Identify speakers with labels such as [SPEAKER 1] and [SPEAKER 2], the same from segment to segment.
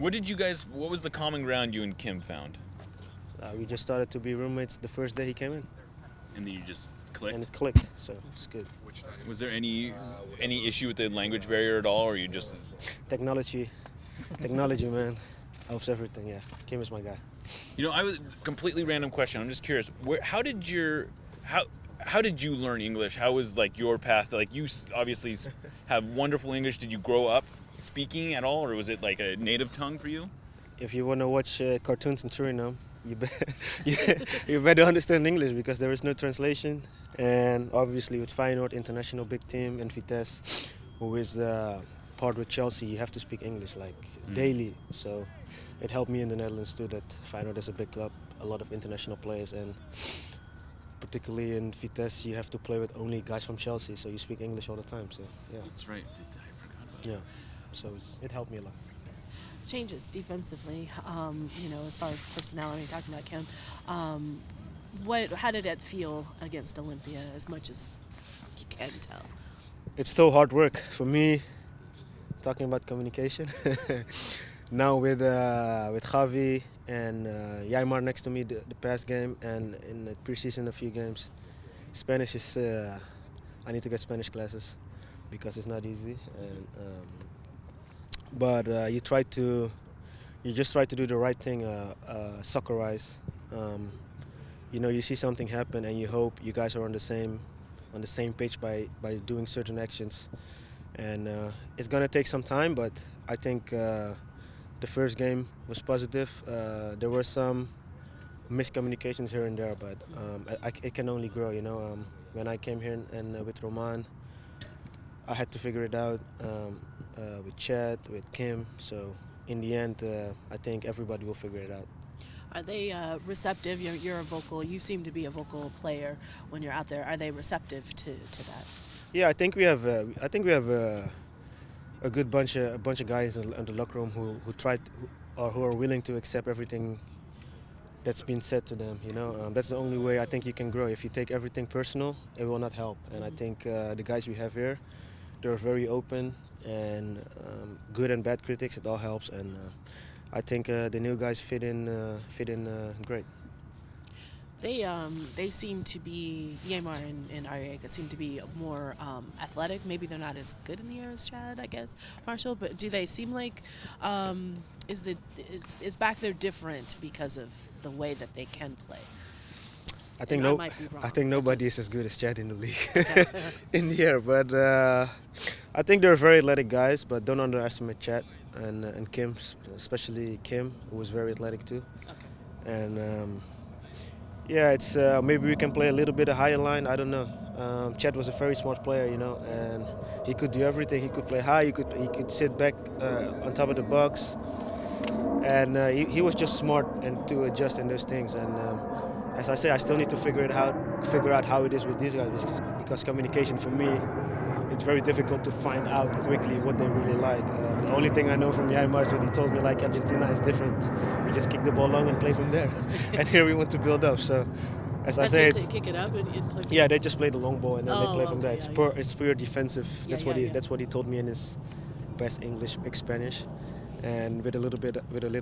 [SPEAKER 1] What was the common ground you and Kim found?
[SPEAKER 2] We just started to be roommates the first day he came in,
[SPEAKER 1] And then you just
[SPEAKER 2] and
[SPEAKER 1] clicked?
[SPEAKER 2] it clicked, so it's good.
[SPEAKER 1] Was there any issue with the language barrier at all, or you just...
[SPEAKER 2] Technology, technology, man, helps everything, yeah. Kim is my guy.
[SPEAKER 1] I was completely random question. I'm just curious. How did you learn English? How was like your path? Like you obviously have wonderful English. Did you grow up speaking at all, or was it like a native tongue for you?
[SPEAKER 2] If you want to watch cartoons in Suriname, you, you better understand English because there is no translation. And obviously with Feyenoord, international big team, and Vitesse, who is part with Chelsea, you have to speak English like daily. So it helped me in the Netherlands too that Feyenoord is a big club, a lot of international players, and particularly in Vitesse, you have to play with only guys from Chelsea, so you speak English all the time. So yeah,
[SPEAKER 1] That's right. I forgot about
[SPEAKER 2] yeah. So it helped me a lot.
[SPEAKER 3] Changes defensively, as far as personality, talking about Kim. How did it feel against Olympia, as much as you can tell?
[SPEAKER 2] It's still hard work for me. Talking about communication, now with Javi and Jaimar next to me the past game, and in the preseason a few games, Spanish is I need to get Spanish classes because it's not easy. And but you just try to do the right thing, soccer-wise. You see something happen and you hope you guys are on the same page by doing certain actions. And it's gonna take some time, but I think the first game was positive. There were some miscommunications here and there, but it can only grow. When I came here and with Roman, I had to figure it out with Chad, with Kim. So in the end, I think everybody will figure it out.
[SPEAKER 3] Are they receptive? You seem to be a vocal player when you're out there. Are they receptive to that?
[SPEAKER 2] Yeah, I think we have a good bunch of guys in the locker room who are willing to accept everything that's been said to them. That's the only way I think you can grow. If you take everything personal, it will not help. And I think the guys we have here, they're very open and good and bad critics. It all helps, and I think the new guys fit in great.
[SPEAKER 3] They seem to be, Yamar and Ariega seem to be more athletic. Maybe they're not as good in the air as Chad, I guess, Marshall. But do they seem like is back there different because of the way that they can play?
[SPEAKER 2] I think
[SPEAKER 3] And I might be wrong,
[SPEAKER 2] I think
[SPEAKER 3] but
[SPEAKER 2] nobody
[SPEAKER 3] just-
[SPEAKER 2] is as good as Chad in the league in the air. But I think they're very athletic guys. But don't underestimate Chad and Kim, especially Kim, who was very athletic too.
[SPEAKER 3] Okay.
[SPEAKER 2] And yeah, it's maybe we can play a little bit of higher line. I don't know. Chad was a very smart player, and he could do everything. He could play high. He could sit back on top of the box, and he was just smart and to adjust in those things. And as I say, I still need to figure out how it is with these guys because communication for me, it's very difficult to find out quickly what they really like. The only thing I know from Jaimar is what he told me, like Argentina is different. We just kick the ball long and play from there. And here we want to build up. So, as I say, it's
[SPEAKER 3] kick it up and play.
[SPEAKER 2] yeah, they just play the long ball and then they play from there.
[SPEAKER 3] Okay,
[SPEAKER 2] It's pure defensive.
[SPEAKER 3] Yeah,
[SPEAKER 2] That's what he told me in his best English, mixed Spanish, and with a little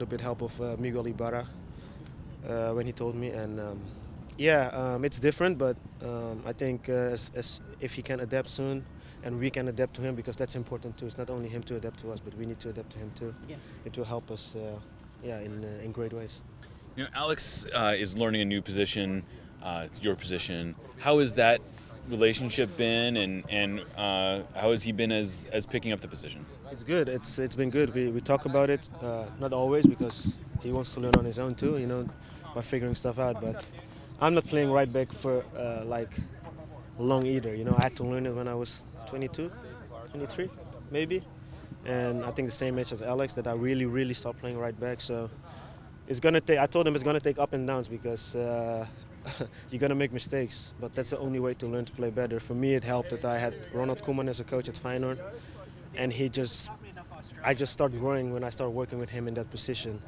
[SPEAKER 2] bit help of Miguel Ibarra when he told me. And it's different, but I think as if he can adapt soon. And we can adapt to him because that's important too. It's not only him to adapt to us, but we need to adapt to him too.
[SPEAKER 3] Yeah.
[SPEAKER 2] It will help us, in great ways.
[SPEAKER 1] Alex is learning a new position. It's your position. How has that relationship been, and how has he been as picking up the position?
[SPEAKER 2] It's good. It's been good. We talk about it, not always because he wants to learn on his own too. By figuring stuff out. But I'm not playing right back for long either. I had to learn it when I was 22, 23, maybe. And I think the same age as Alex that I really, really stopped playing right back. So it's gonna take. I told him it's gonna take up and downs because you're gonna make mistakes. But that's the only way to learn to play better. For me, it helped that I had Ronald Koeman as a coach at Feyenoord, and I just started growing when I started working with him in that position.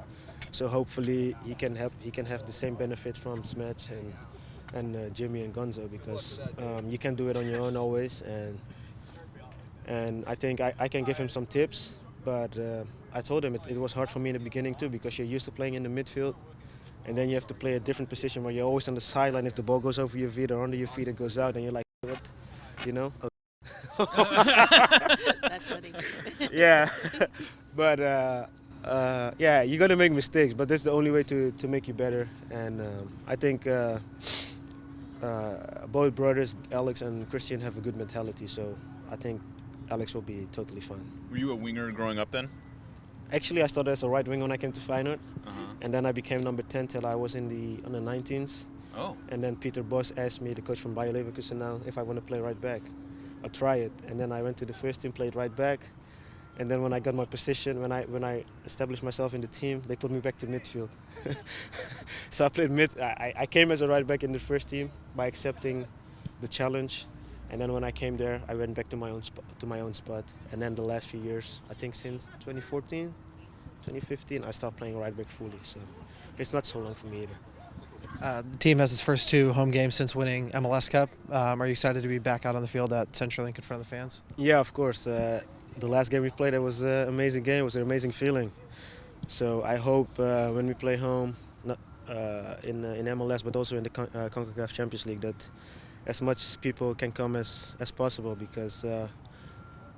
[SPEAKER 2] So hopefully he can have the same benefit from Smetch and Jimmy and Gonzo because you can do it on your own always, and I think I can give him some tips, But I told him it was hard for me in the beginning too because you're used to playing in the midfield, and then you have to play a different position where you're always on the sideline. If the ball goes over your feet or under your feet, it goes out, and you're like, what? You know?
[SPEAKER 3] That's funny.
[SPEAKER 2] Yeah, but yeah, you're gonna make mistakes, but that's the only way to make you better. And I think both brothers, Alex and Christian, have a good mentality. So I think Alex will be totally fine.
[SPEAKER 1] Were you a winger growing up then?
[SPEAKER 2] Actually, I started as a right wing when I came to Feyenoord,
[SPEAKER 1] Uh-huh.
[SPEAKER 2] and then I became number 10 till I was in the under 19s.
[SPEAKER 1] Oh.
[SPEAKER 2] And then Peter Bos asked me, the coach from Bayer Leverkusen now, if I want to play right back. I'll try it. And then I went to the first team, played right back. And then when I got my position, when I established myself in the team, they put me back to midfield. So I played mid. I came as a right back in the first team by accepting the challenge. And then when I came there, I went back to my own spot. And then the last few years, I think since 2014, 2015, I started playing right back fully. So it's not so long for me either.
[SPEAKER 4] The team has its first 2 home games since winning MLS Cup. Are you excited to be back out on the field at CenturyLink in front of the fans?
[SPEAKER 2] Yeah, of course. The last game we played, it was an amazing game. It was an amazing feeling. So I hope when we play home, not in MLS, but also in the CONCACAF Champions League, that as much people can come as possible, because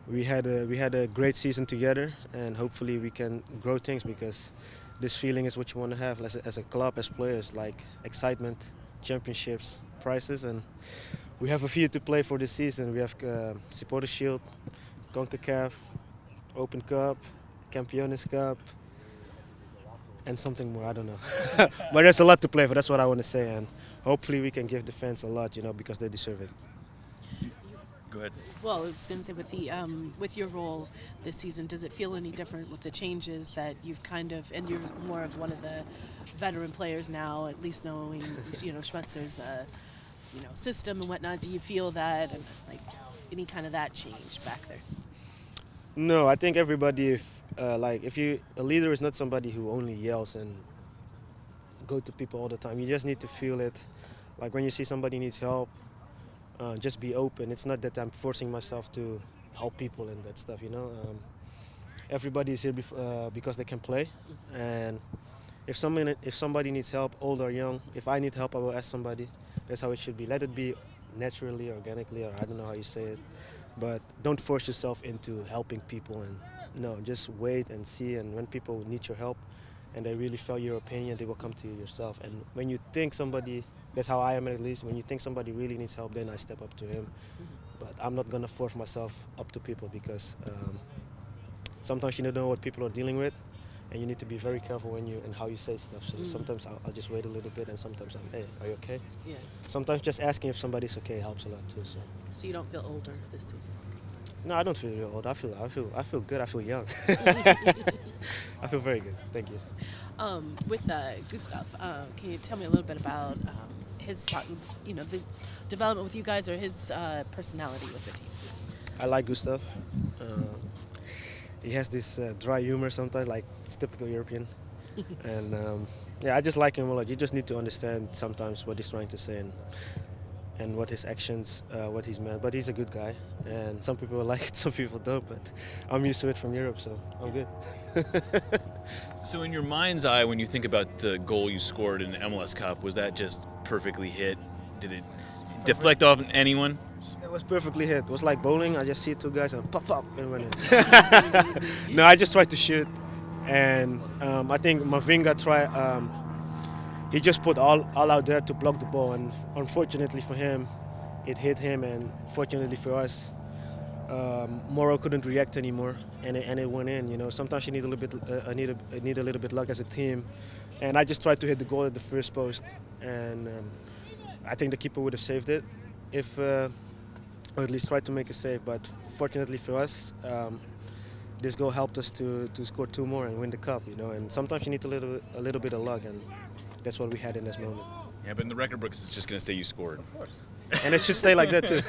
[SPEAKER 2] we had a great season together, and hopefully we can grow things, because this feeling is what you want to have as a club, as players, like excitement, championships, prizes, and we have a few to play for this season. We have Supporters Shield, CONCACAF, Open Cup, Campeones Cup, and something more, I don't know. But there's a lot to play for, that's what I want to say, and hopefully we can give the fans a lot, because they deserve it.
[SPEAKER 1] Go ahead.
[SPEAKER 3] Well, I was going to say, with your role this season, does it feel any different with the changes that you've and you're more of one of the veteran players now, at least knowing, Schmetzer's, system and whatnot? Do you feel that, like, any kind of that change back there?
[SPEAKER 2] No, I think everybody, if a leader is not somebody who only yells and go to people all the time. You just need to feel it. Like when you see somebody needs help, just be open. It's not that I'm forcing myself to help people and that stuff, Everybody is here because they can play, and if somebody needs help, old or young, if I need help, I will ask somebody. That's how it should be. Let it be naturally, organically, or I don't know how you say it, but don't force yourself into helping people. And no, just wait and see. And when people need your help, and they really feel your opinion, they will come to you yourself. And when you think somebody, that's how I am at least, when you think somebody really needs help, then I step up to him. But I'm not going to force myself up to people, because sometimes you don't know what people are dealing with, and you need to be very careful and how you say stuff. So sometimes I'll just wait a little bit, and sometimes hey, are you okay?
[SPEAKER 3] Yeah.
[SPEAKER 2] Sometimes just asking if somebody's okay helps a lot too.
[SPEAKER 3] So you don't feel older this season?
[SPEAKER 2] No, I don't feel real old. I feel good. I feel young. I feel very good. Thank you.
[SPEAKER 3] With Gustav, can you tell me a little bit about his, the development with you guys, or his personality with the team?
[SPEAKER 2] I like Gustav. He has this dry humor sometimes, like it's typical European. And yeah, I just like him a lot. You just need to understand sometimes what he's trying to say and what his actions, what he's meant. But he's a good guy, and some people like it, some people don't. But I'm used to it from Europe, so I'm good.
[SPEAKER 1] So in your mind's eye, when you think about the goal you scored in the MLS Cup, was that just perfectly hit? Did it deflect off anyone?
[SPEAKER 2] It was perfectly hit. It was like bowling. I just see 2 guys and pop, and went in. No, I just tried to shoot, and I think Mavinga he just put all out there to block the ball, and unfortunately for him, it hit him, and fortunately for us, Moro couldn't react anymore, and it went in. Sometimes you need a little bit, need a little bit luck as a team, and I just tried to hit the goal at the first post, and I think the keeper would have saved it, or at least tried to make a save. But fortunately for us, this goal helped us to score 2 more and win the cup. And sometimes you need a little bit of luck, and that's what we had in this moment.
[SPEAKER 1] Yeah, but in the record books, it's just going to say you scored.
[SPEAKER 2] And it should stay like that too.